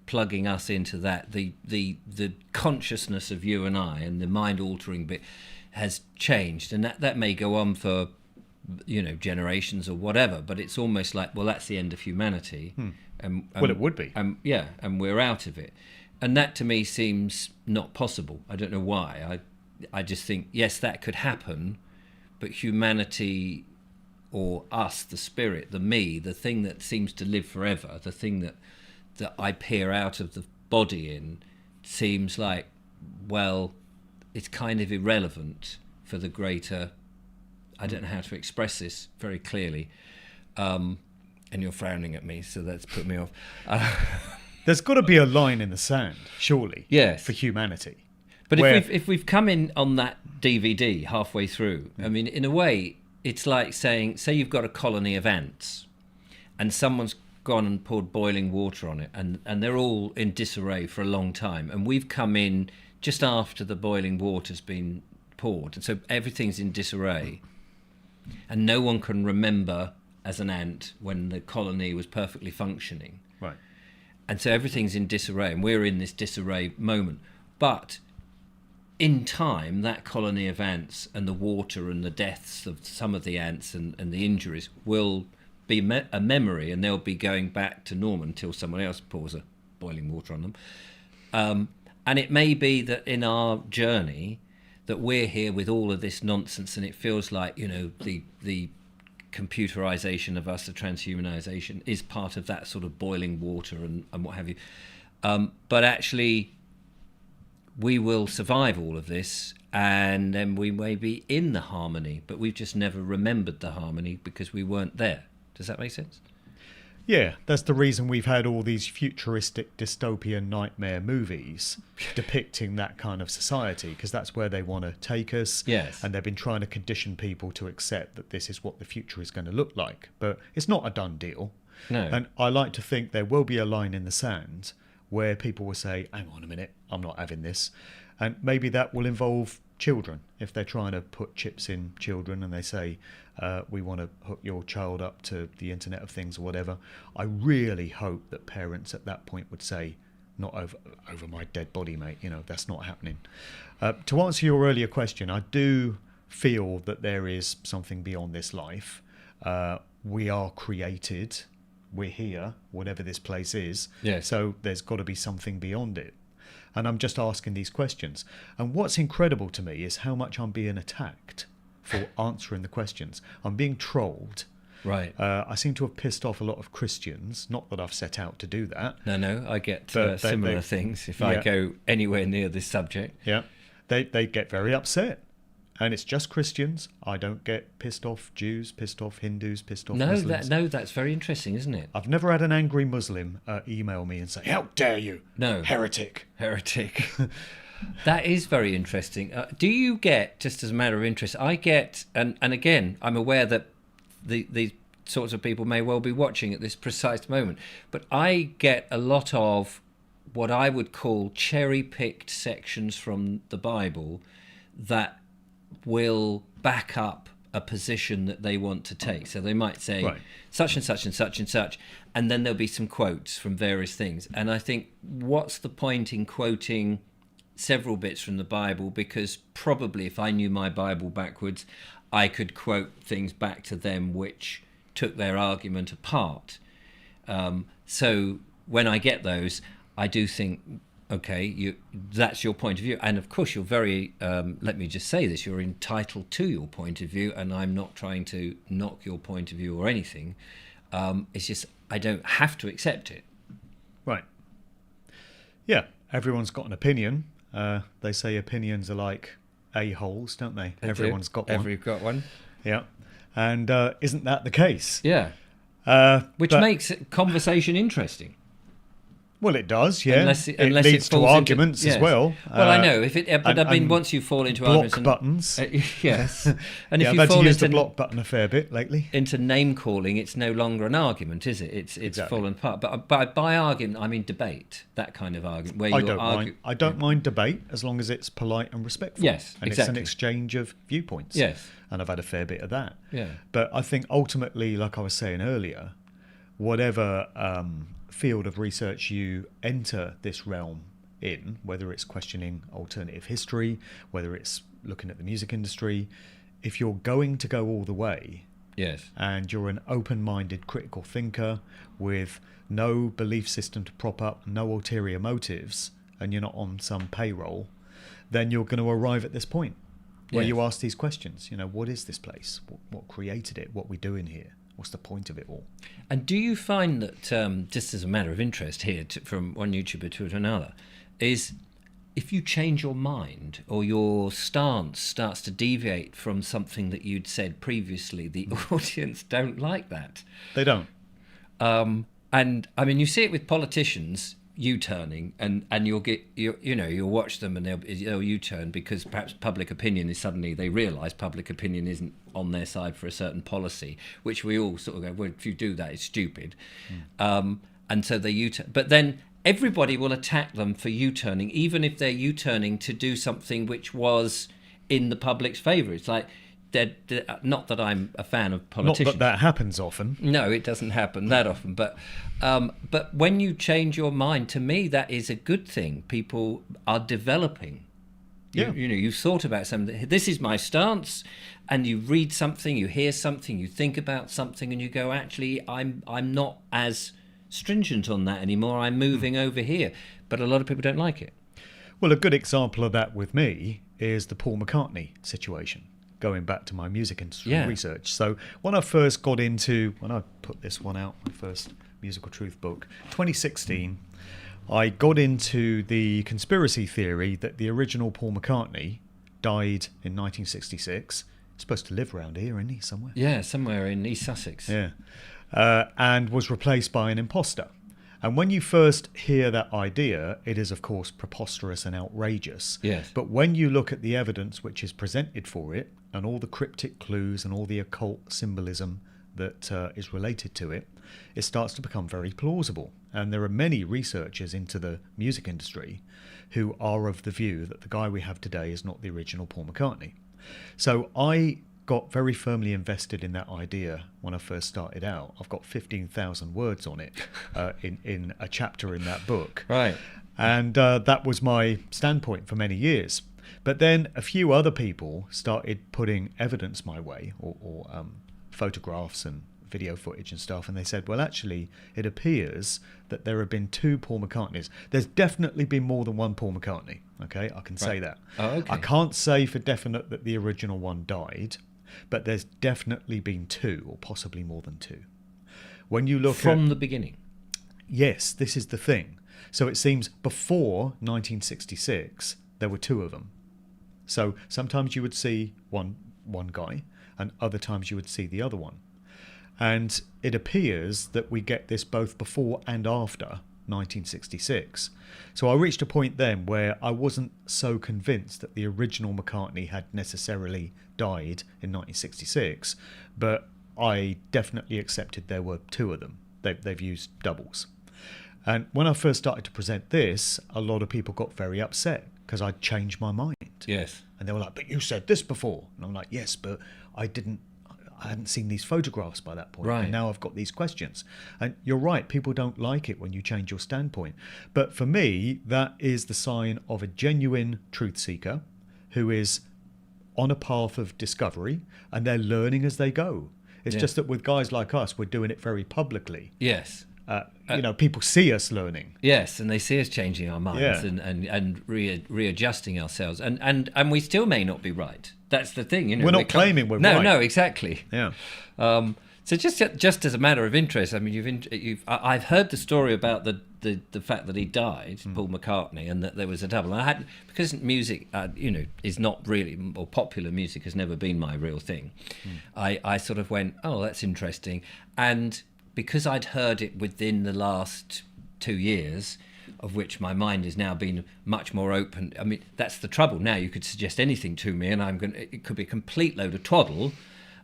plugging us into that, the consciousness of you and I and the mind-altering bit has changed, and that may go on for generations or whatever, but it's almost like, well, that's the end of humanity. Well, it would be. And we're out of it. And that to me seems not possible. I don't know why. I just think, yes, that could happen, but humanity, or us, the spirit, the me, the thing that seems to live forever, the thing that I peer out of the body in, seems like, well, it's kind of irrelevant for the greater... I don't know how to express this very clearly. And you're frowning at me, so that's put me off. There's got to be a line in the sand, surely, yes, for humanity. But if we've come in on that DVD halfway through, I mean, in a way, it's like saying, say you've got a colony of ants, and someone's gone and poured boiling water on it, and they're all in disarray for a long time, and we've come in just after the boiling water's been poured, and so everything's in disarray, and no one can remember as an ant when the colony was perfectly functioning. Right. And so everything's in disarray, and we're in this disarray moment. But in time, that colony of ants and the water and the deaths of some of the ants and the injuries will be a memory, and they'll be going back to normal until someone else pours a boiling water on them. And it may be that in our journey that we're here with all of this nonsense, and it feels like, the computerization of us, the transhumanization, is part of that sort of boiling water and what have you. But actually, we will survive all of this, and then we may be in the harmony, but we've just never remembered the harmony because we weren't there. Does that make sense? Yeah, that's the reason we've had all these futuristic dystopian nightmare movies depicting that kind of society, because that's where they want to take us. Yes. And they've been trying to condition people to accept that this is what the future is going to look like. But it's not a done deal. No. And I like to think there will be a line in the sand where people will say, hang on a minute, I'm not having this. And maybe that will involve children. If they're trying to put chips in children and they say, we want to hook your child up to the Internet of Things or whatever, I really hope that parents at that point would say, not over my dead body, mate, that's not happening. To answer your earlier question, I do feel that there is something beyond this life. We are created, we're here, whatever this place is. Yes. So there's got to be something beyond it. And I'm just asking these questions. And what's incredible to me is how much I'm being attacked for answering the questions. I'm being trolled. Right. I seem to have pissed off a lot of Christians. Not that I've set out to do that. No, I get But similar things if I go anywhere near this subject. Yeah. They get very upset. And it's just Christians. I don't get pissed off Jews, pissed off Hindus, pissed off Muslims. That's very interesting, isn't it? I've never had an angry Muslim email me and say, how dare you? No. Heretic. That is very interesting. Do you get, just as a matter of interest, I get, and again, I'm aware that the sorts of people may well be watching at this precise moment, but I get a lot of what I would call cherry-picked sections from the Bible that will back up a position that they want to take. So they might say such and such and such and such, and then there'll be some quotes from various things. And I think, what's the point in quoting several bits from the Bible? Because probably if I knew my Bible backwards, I could quote things back to them which took their argument apart. So when I get those, I do think, okay, that's your point of view. And of course, you're very, let me just say this, you're entitled to your point of view, and I'm not trying to knock your point of view or anything. It's just, I don't have to accept it. Right. Yeah, everyone's got an opinion. They say opinions are like a-holes, don't they? Everyone's got one. Everyone's got one. Yeah. And isn't that the case? Yeah. Which makes conversation interesting. Well, it does, yeah. Unless it leads to arguments as well. Well, I know. But I mean, once you fall into block arguments... buttons. Yes. And if I've you had fall to use into the block button a fair bit lately. Into name-calling, it's no longer an argument, is it? It's Exactly. fallen apart. But by argument, I mean debate, that kind of argument. Where I don't mind debate as long as it's polite and respectful. Yes, and exactly. it's an exchange of viewpoints. Yes. And I've had a fair bit of that. Yeah. But I think ultimately, like I was saying earlier, whatever field of research you enter this realm in, whether it's questioning alternative history, whether it's looking at the music industry, if you're going to go all the way, Yes. and you're an open-minded critical thinker with no belief system to prop up, no ulterior motives, and you're not on some payroll, then you're going to arrive at this point where Yes. you ask these questions. What is this place? What created it? What are we doing here? What's the point of it all? And do you find that, just as a matter of interest here, from one YouTuber to another, is if you change your mind or your stance starts to deviate from something that you'd said previously, the audience don't like that? They don't. And I mean, you see it with politicians U-turning, and you'll you'll watch them and they'll U-turn because perhaps public opinion is suddenly, they realise public opinion isn't on their side for a certain policy, which we all sort of go, well, if you do that, it's stupid. And so they U-turn. But then everybody will attack them for U-turning, even if they're U-turning to do something which was in the public's favour. It's like, not that I'm a fan of politicians. Not that happens often. No, it doesn't happen that often. But when you change your mind, to me, that is a good thing. People are developing. Yeah. You've thought about something. This is my stance, and you read something, you hear something, you think about something, and you go, actually, I'm not as stringent on that anymore. I'm moving over here. But a lot of people don't like it. Well, a good example of that with me is the Paul McCartney situation, going back to my music industry research. So when I put this one out, my first Musical Truth book, 2016, I got into the conspiracy theory that the original Paul McCartney died in 1966. He's supposed to live around here, isn't he, somewhere? Yeah, somewhere in East Sussex. Yeah. and was replaced by an imposter. And when you first hear that idea, it is, of course, preposterous and outrageous. Yes. But when you look at the evidence which is presented for it, and all the cryptic clues and all the occult symbolism that is related to it, it starts to become very plausible. And there are many researchers into the music industry who are of the view that the guy we have today is not the original Paul McCartney. So I got very firmly invested in that idea when I first started out. I've got 15,000 words on it in a chapter in that book. Right. And that was my standpoint for many years. But then a few other people started putting evidence my way, or photographs and video footage and stuff, and they said, well, actually, it appears that there have been two Paul McCartneys. There's definitely been more than one Paul McCartney, okay? I can say that. Oh, okay. I can't say for definite that the original one died, but there's definitely been two, or possibly more than two. When you look From the beginning? Yes, this is the thing. So it seems before 1966, there were two of them. So sometimes you would see one guy, and other times you would see the other one. And it appears that we get this both before and after 1966. So I reached a point then where I wasn't so convinced that the original McCartney had necessarily died in 1966, but I definitely accepted there were two of them. They've used doubles. And when I first started to present this, a lot of people got very upset because I'd changed my mind. Yes. And they were like, but you said this before. And I'm like, yes, but I hadn't seen these photographs by that point. Right. And now I've got these questions. And you're right, people don't like it when you change your standpoint. But for me, that is the sign of a genuine truth seeker who is on a path of discovery, and they're learning as they go. It's just that with guys like us, we're doing it very publicly. Yes. People see us learning. Yes, and they see us changing our minds and readjusting ourselves, and we still may not be right. That's the thing, you know. We're not claiming we're right. No, exactly. Yeah. So just as a matter of interest, I mean, I've heard the story about the fact that he died, Paul McCartney, and that there was a double. Because music, is not really, or popular music has never been my real thing. I sort of went, oh, that's interesting, and because I'd heard it within the last 2 years, of which my mind has now been much more open. I mean, that's the trouble. Now you could suggest anything to me, and it could be a complete load of twaddle,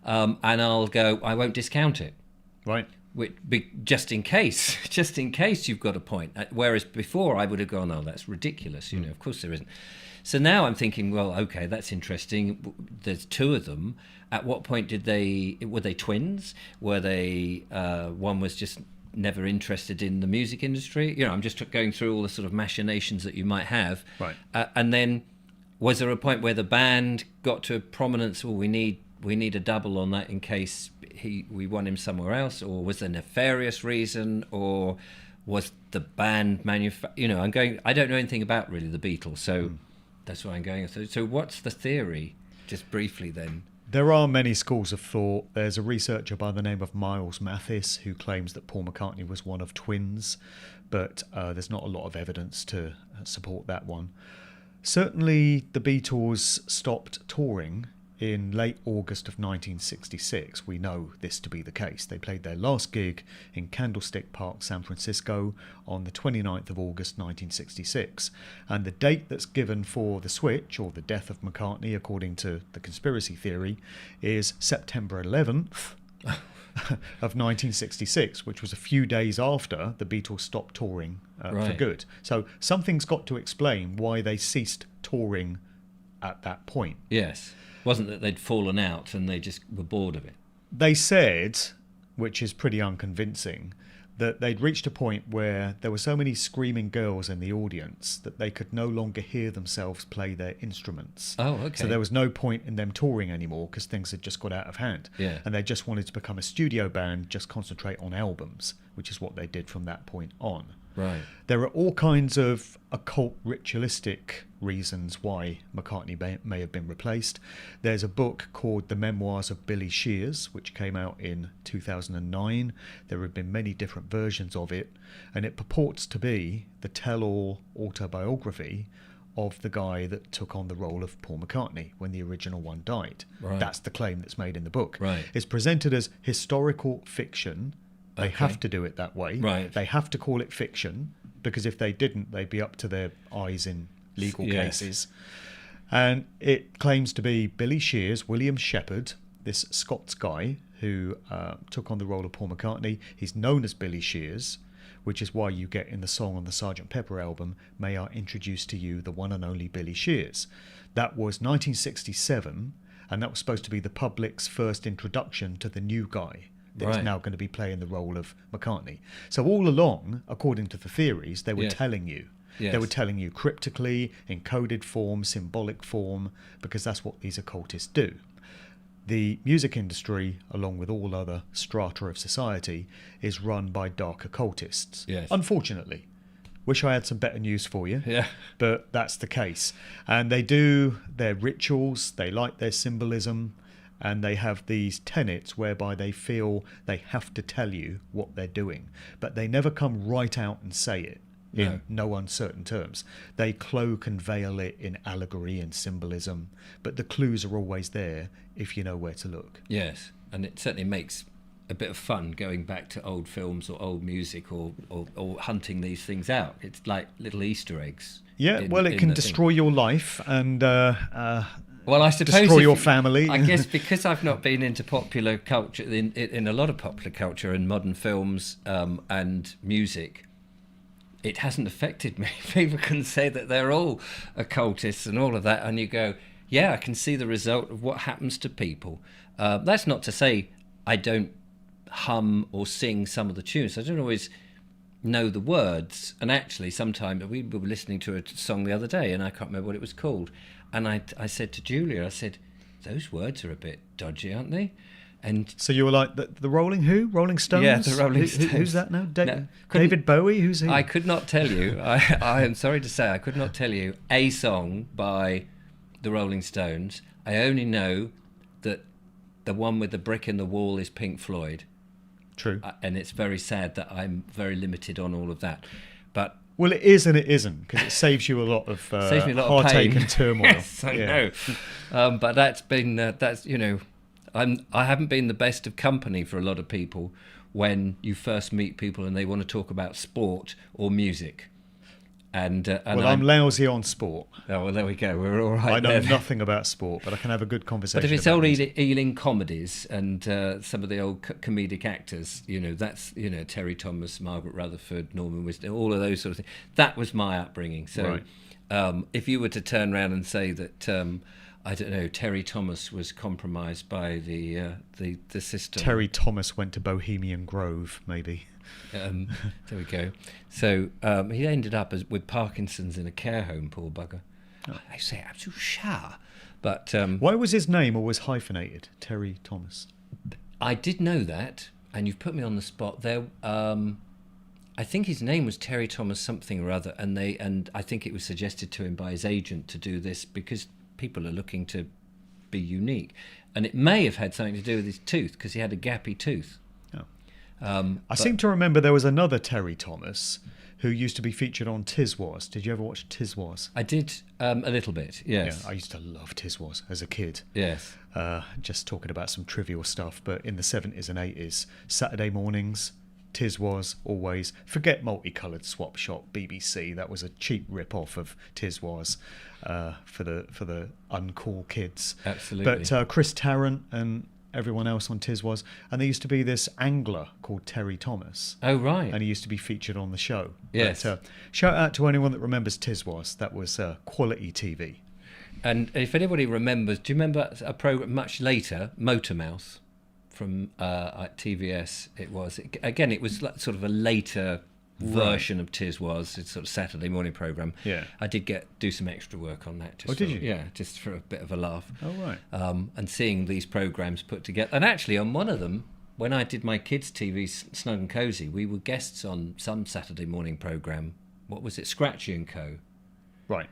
and I'll go, I won't discount it. Right. Just in case you've got a point. Whereas before I would have gone, oh, that's ridiculous. Of course there isn't. So now I'm thinking, well, okay, that's interesting. There's two of them. At what point were they twins? Were they, one was just never interested in the music industry? I'm just going through all the sort of machinations that you might have. Right. And then was there a point where the band got to prominence? Well, we need a double on that in case we want him somewhere else, or was there a nefarious reason, or was the band I don't know anything about really the Beatles, so that's why I'm going. So what's the theory, just briefly then? There are many schools of thought. There's a researcher by the name of Miles Mathis who claims that Paul McCartney was one of twins, but there's not a lot of evidence to support that one. Certainly the Beatles stopped touring in late August of 1966. We know this to be the case. They played their last gig in Candlestick Park, San Francisco on the 29th of August 1966. And the date that's given for the switch, or the death of McCartney, according to the conspiracy theory, is September 11th of 1966, which was a few days after the Beatles stopped touring for good. So something's got to explain why they ceased touring at that point. Yes. Wasn't that they'd fallen out and they just were bored of it? They said, which is pretty unconvincing, that they'd reached a point where there were so many screaming girls in the audience that they could no longer hear themselves play their instruments. Oh, okay. So there was no point in them touring anymore because things had just got out of hand. Yeah. And they just wanted to become a studio band, just concentrate on albums, which is what they did from that point on. Right. There are all kinds of occult ritualistic reasons why McCartney may have been replaced. There's a book called The Memoirs of Billy Shears, which came out in 2009. There have been many different versions of it, and it purports to be the tell-all autobiography of the guy that took on the role of Paul McCartney when the original one died. Right. That's the claim that's made in the book. Right. It's presented as historical fiction, They have to do it that way. Right. They have to call it fiction, because if they didn't, they'd be up to their eyes in legal cases. And it claims to be Billy Shears, William Shepherd, this Scots guy who took on the role of Paul McCartney. He's known as Billy Shears, which is why you get in the song on the Sgt. Pepper album, May I Introduce to You the One and Only Billy Shears. That was 1967, and that was supposed to be the public's first introduction to the new guy that is now going to be playing the role of McCartney. So all along, according to the theories, they were telling you. They were telling you cryptically, in coded form, symbolic form, because that's what these occultists do. The music industry, along with all other strata of society, is run by dark occultists. Yes. Unfortunately. Wish I had some better news for you. Yeah. But that's the case. And they do their rituals, they like their symbolism, and they have these tenets whereby they feel they have to tell you what they're doing. But they never come right out and say it in no uncertain terms. They cloak and veil it in allegory and symbolism, but the clues are always there if you know where to look. Yes, and it certainly makes a bit of fun going back to old films or old music or hunting these things out. It's like little Easter eggs. Yeah, it can destroy your life and well, I suppose destroy your family. I guess because I've not been into popular culture, in a lot of popular culture and modern films and music, it hasn't affected me. People can say that they're all occultists and all of that, and you go, yeah, I can see the result of what happens to people. That's not to say I don't hum or sing some of the tunes. I don't always know the words, and actually sometimes we were listening to a song the other day and I can't remember what it was called, and I said to Julia, I said, those words are a bit dodgy, aren't they? And so you were like, the Rolling Stones? Yeah, the Rolling Stones. Who's that now? David Bowie? Who's he? I could not tell you. I am sorry to say, I could not tell you a song by the Rolling Stones. I only know that the one with the brick in the wall is Pink Floyd. True. And it's very sad that I'm very limited on all of that. But well, it is and it isn't, because it saves you a lot of heartache and turmoil. Yes, I know. But that's been I haven't been the best of company for a lot of people when you first meet people and they want to talk about sport or music. And I'm lousy on sport. Oh, well, there we go. We're all right. I know nothing about sport, but I can have a good conversation. But if it's old Ealing comedies and some of the old comedic actors, that's Terry Thomas, Margaret Rutherford, Norman Wisdom, all of those sort of things. That was my upbringing. So, if you were to turn around and say that, I don't know, Terry Thomas was compromised by the system. Terry Thomas went to Bohemian Grove, maybe. There we go. So he ended up with Parkinson's in a care home, poor bugger. Oh. I say absolute shah. But why was his name always hyphenated, Terry Thomas? I did know that, and you've put me on the spot there. I think his name was Terry Thomas something or other, and I think it was suggested to him by his agent to do this because people are looking to be unique, and it may have had something to do with his tooth because he had a gappy tooth. I seem to remember there was another Terry Thomas who used to be featured on Tiswas. Did you ever watch Tiswas? I did a little bit, yes. Yeah, I used to love Tiswas as a kid. Yes. Just talking about some trivial stuff, but in the 70s and 80s, Saturday mornings, Tiswas always. Forget Multicoloured Swap Shop, BBC. That was a cheap rip-off of Tiswas for the uncool kids. Absolutely. But Chris Tarrant and everyone else on Tiswas, and there used to be this angler called Terry Thomas. Oh, right. And he used to be featured on the show. Yes. But, shout out to anyone that remembers Tiswas. That was quality TV. And if anybody remembers, do you remember a program much later, Motormouth, from TVS? It was like sort of a later version of Tiswas. It's sort of Saturday morning program. Yeah. I did do some extra work on that. Did you? Yeah, just for a bit of a laugh. Oh, right. And seeing these programs put together. And actually, on one of them, when I did my kids' TV, Snug and Cozy, we were guests on some Saturday morning program. What was it? Scratchy and Co. Right.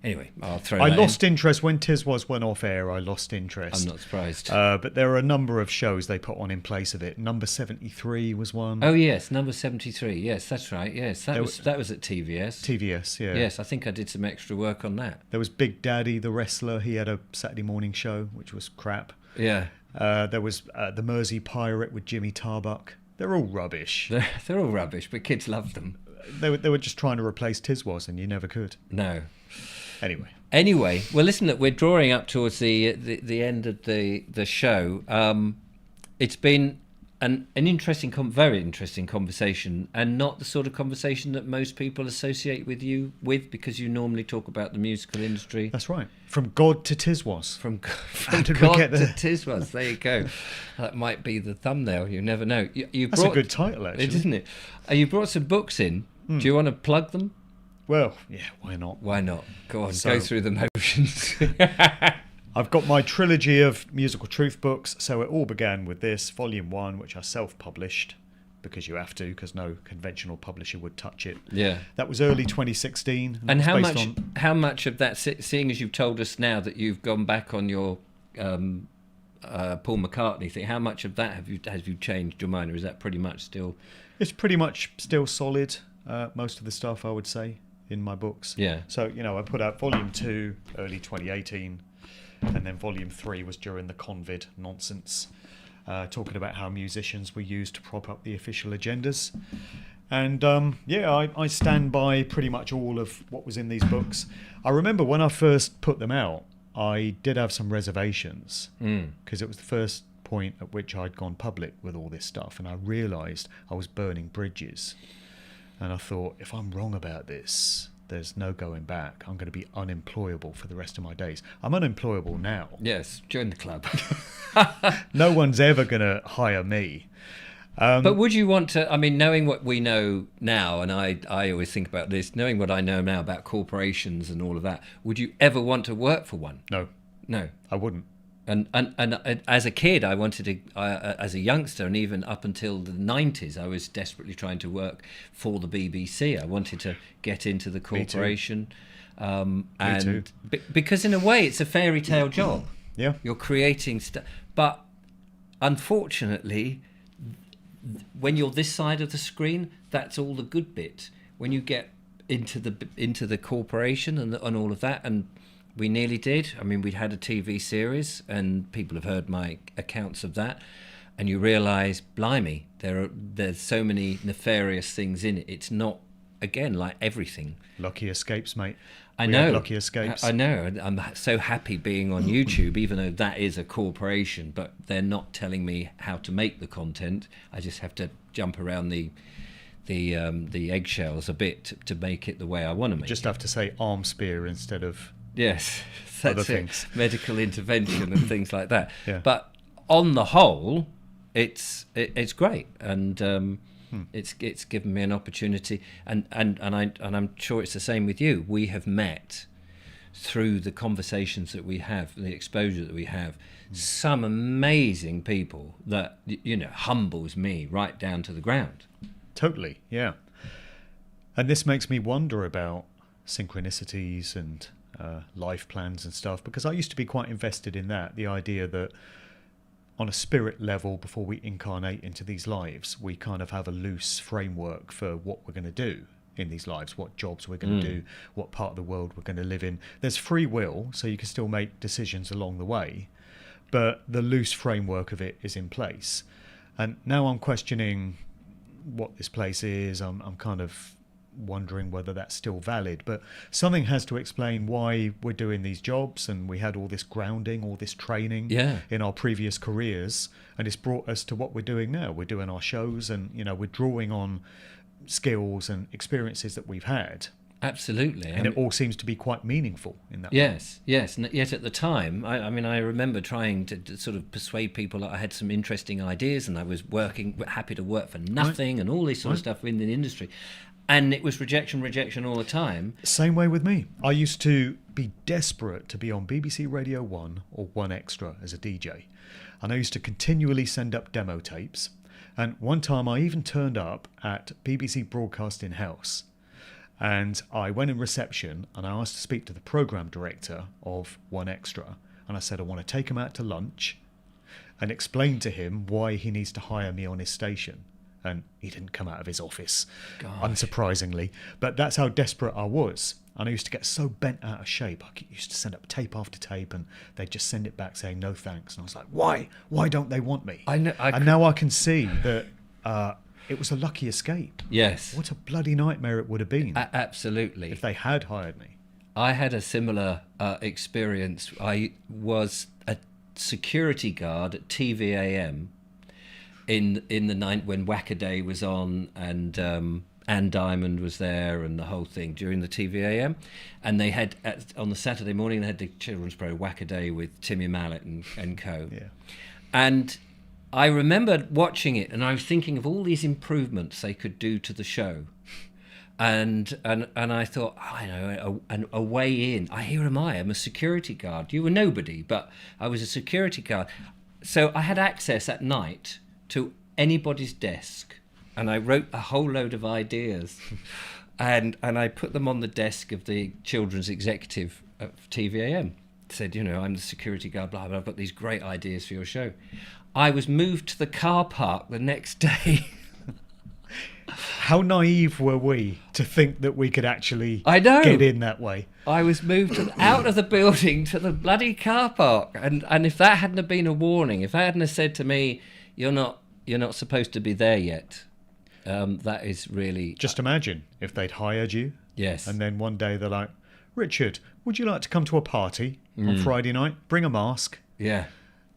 Anyway, I'll throw I that lost interest when Tiswas went off air. I lost interest. I'm not surprised. But there are a number of shows they put on in place of it. Number 73 was one. Oh yes, Number 73. Yes, that's right. Yes, that was at TVS. TVS, yeah. Yes, I think I did some extra work on that. There was Big Daddy, the wrestler. He had a Saturday morning show, which was crap. Yeah. There was the Mersey Pirate with Jimmy Tarbuck. They're all rubbish. They're all rubbish, but kids love them. They were just trying to replace Tiswas, and you never could. No. Anyway, well, listen, look, we're drawing up towards the end of the show. It's been an interesting, very interesting conversation, and not the sort of conversation that most people associate with you with, because you normally talk about the musical industry. That's right. From God to Tiswas. From God to Tiswas. There you go. That might be the thumbnail. You never know. That's a good title, actually. Isn't it? You brought some books in. Do you want to plug them? Well, yeah, why not? Why not? Go on, go through the motions. I've got my trilogy of musical truth books. So it all began with this, Volume 1, which I self-published, because you have to, because no conventional publisher would touch it. Yeah. That was early 2016. And how much of that, seeing as you've told us now that you've gone back on your Paul McCartney thing, how much of that have you changed your mind, or is that pretty much still? It's pretty much still solid. Most of the stuff, I would say, in my books. Yeah. So, I put out Volume 2 early 2018, and then Volume 3 was during the COVID nonsense, talking about how musicians were used to prop up the official agendas. And, I stand by pretty much all of what was in these books. I remember when I first put them out, I did have some reservations, because it was the first point at which I'd gone public with all this stuff, and I realised I was burning bridges. And I thought, if I'm wrong about this, there's no going back. I'm going to be unemployable for the rest of my days. I'm unemployable now. Yes, join the club. No one's ever going to hire me. But would you want to, knowing what we know now, and I always think about this, knowing what I know now about corporations and all of that, would you ever want to work for one? No. I wouldn't. And as a kid, I wanted to, as a youngster, and even up until the 90s, I was desperately trying to work for the BBC. I wanted to get into the corporation. Me too. Because in a way, it's a fairy tale job. Yeah. You're creating stuff. But unfortunately, when you're this side of the screen, that's all the good bit. When you get into the corporation and all of that, and we nearly did. We'd had a TV series, and people have heard my accounts of that. And you realise, blimey, there's so many nefarious things in it. It's not, again, like everything. Lucky escapes, mate. I know. Lucky escapes. I know. I'm so happy being on YouTube, even though that is a corporation. But they're not telling me how to make the content. I just have to jump around the eggshells a bit to make it the way I want to make it. Just have to say arm spear instead of... Yes, that's it. Medical intervention and things like that. Yeah. But on the whole, it's great, and it's given me an opportunity, and I'm sure it's the same with you. We have met through the conversations that we have, the exposure that we have, some amazing people that humbles me right down to the ground. Totally, yeah. And this makes me wonder about synchronicities and life plans and stuff, because I used to be quite invested in that, the idea that on a spirit level, before we incarnate into these lives, we kind of have a loose framework for what we're going to do in these lives, what jobs we're going to do, what part of the world we're going to live in. There's free will, so you can still make decisions along the way, but the loose framework of it is in place. And now I'm questioning what this place is. I'm kind of wondering whether that's still valid, but something has to explain why we're doing these jobs, and we had all this grounding, all this training in our previous careers, and it's brought us to what we're doing now. We're doing our shows, and we're drawing on skills and experiences that we've had. Absolutely. And it all seems to be quite meaningful in that way. Yes. And yet at the time, I remember trying to sort of persuade people that I had some interesting ideas, and I was happy to work for nothing, and all this sort of stuff in the industry. And it was rejection all the time. Same way with me. I used to be desperate to be on BBC Radio 1 or 1 Extra as a DJ. And I used to continually send up demo tapes. And one time I even turned up at BBC Broadcasting House. And I went in reception and I asked to speak to the programme director of 1 Extra. And I said, I want to take him out to lunch and explain to him why he needs to hire me on his station. And he didn't come out of his office, unsurprisingly. But that's how desperate I was. And I used to get so bent out of shape. I used to send up tape after tape, and they'd just send it back saying, no thanks. And I was like, why? Why don't they want me? I know. Now I can see that it was a lucky escape. Yes. What a bloody nightmare it would have been Absolutely. if they had hired me. I had a similar experience. I was a security guard at TVAM in the night when Whack-A-Day was on, and Anne Diamond was there and the whole thing during the TVAM. And they had, on the Saturday morning, they had the children's program Whack-A-Day with Timmy Mallet and co. Yeah. And I remember watching it, and I was thinking of all these improvements they could do to the show. And I thought, I know, a way in. Here am I. I'm a security guard. You were nobody, but I was a security guard. So I had access at night to anybody's desk, and I wrote a whole load of ideas, and I put them on the desk of the children's executive of TVAM. Said, I'm the security guard, blah, blah, I've got these great ideas for your show. I was moved to the car park the next day. How naive were we to think that we could actually get in that way? I was moved out of the building to the bloody car park. And if that hadn't have been a warning, if that hadn't have said to me, you're not supposed to be there yet, that is really... Just imagine if they'd hired you. Yes. And then one day they're like, Richard, would you like to come to a party on Friday night? Bring a mask. Yeah.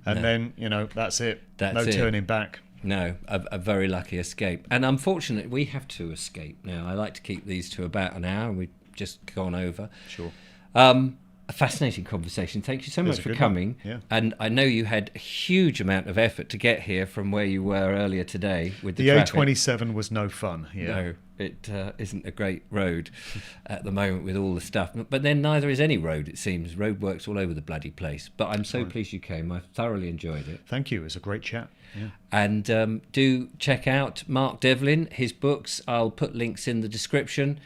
And then, that's it. No turning back. No, a very lucky escape. And unfortunately, we have to escape now. I like to keep these to about an hour, and we've just gone over. Sure. A fascinating conversation. Thank you so much for coming. Yeah. And I know you had a huge amount of effort to get here from where you were earlier today with the traffic. traffic. A27 was no fun. Yeah. No, it isn't a great road at the moment with all the stuff. But then neither is any road, it seems. Roadworks all over the bloody place. But I'm so pleased you came. I thoroughly enjoyed it. Thank you. It was a great chat. Yeah. And do check out Mark Devlin, his books. I'll put links in the description.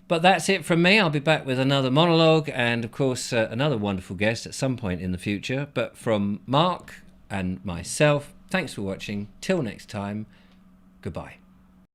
But that's it from me. I'll be back with another monologue and, of course, another wonderful guest at some point in the future. But from Mark and myself, thanks for watching. Till next time, goodbye.